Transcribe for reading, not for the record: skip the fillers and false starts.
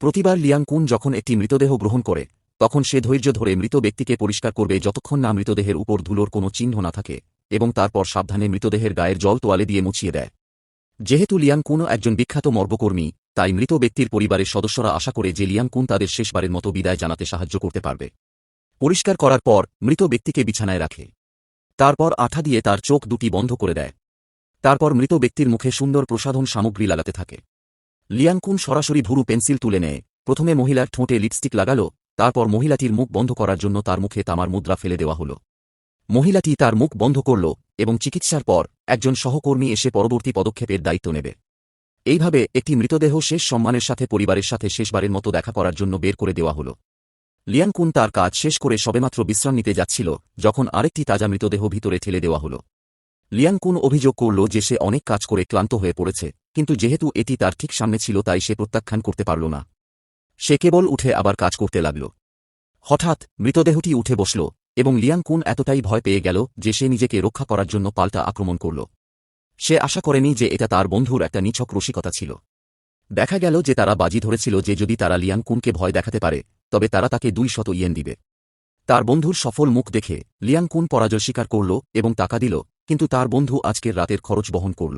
প্রতিবার লিয়াংকুন যখন একটি মৃতদেহ গ্রহণ করে তখন সে ধৈর্য ধরে মৃত ব্যক্তিকে পরিষ্কার করবে যতক্ষণ না মৃতদেহের উপর ধুলোর কোনো চিহ্ন না থাকে, এবং তারপর সাবধানে মৃতদেহের গায়ের জল তোয়ালে দিয়ে মুছিয়ে দেয়। যেহেতু লিয়াংকুনও একজন বিখ্যাত মর্গকর্মী, তাই মৃত ব্যক্তির পরিবারের সদস্যরা আশা করে যে লিয়াংকুন তাদের শেষবারের মতো বিদায় জানাতে সাহায্য করতে পারবে। পরিষ্কার করার পর মৃত ব্যক্তিকে বিছানায় রাখে। তারপর আঠা দিয়ে তার চোখ দুটি বন্ধ করে দেয়। তারপর মৃত ব্যক্তির মুখে সুন্দর প্রসাধন সামগ্রী লাগাতে থাকে। লিয়াংকুন সরাসরি ভুরু পেন্সিল তুলে নেয়। প্রথমে মহিলার ঠোঁটে লিপস্টিক লাগাল, তারপর মহিলাটির মুখ বন্ধ করার জন্য তার মুখে তামার মুদ্রা ফেলে দেওয়া হল। মহিলাটি তার মুখ বন্ধ করল এবং চিকিৎসার পর একজন সহকর্মী এসে পরবর্তী পদক্ষেপের দায়িত্ব নেবে। এইভাবে একটি মৃতদেহ শেষ সম্মানের সাথে পরিবারের সাথে শেষবারের মতো দেখা করার জন্য বের করে দেওয়া হল। লিয়াংকুন তার কাজ শেষ করে সবেমাত্র বিশ্রাম নিতে যাচ্ছিল যখন আরেকটি তাজা মৃতদেহ ভিতরে ঠেলে দেওয়া হল। লিয়াংকুন অভিযোগ করল যে সে অনেক কাজ করে ক্লান্ত হয়ে পড়েছে, কিন্তু যেহেতু এটি তার ঠিক সামনে ছিল তাই সে প্রত্যাখ্যান করতে পারল না। সে কেবল উঠে আবার কাজ করতে লাগল। হঠাৎ মৃতদেহটি উঠে বসল এবং লিয়াংকুন এতটাই ভয় পেয়ে গেল যে সে নিজেকে রক্ষা করার জন্য পাল্টা আক্রমণ করল। সে আশা করেনি যে এটা তার বন্ধুর একটা নিছক রসিকতা ছিল। দেখা গেল যে তারা বাজি ধরেছিল যে যদি তারা লিয়াংকুনকে ভয় দেখাতে পারে তবে তারা তাকে 200 ইয়েন দিবে। তার বন্ধুর সফল মুখ দেখে লিয়াংকুন পরাজয় স্বীকার করল এবং টাকা দিল, কিন্তু তার বন্ধু আজকের রাতের খরচ বহন করল।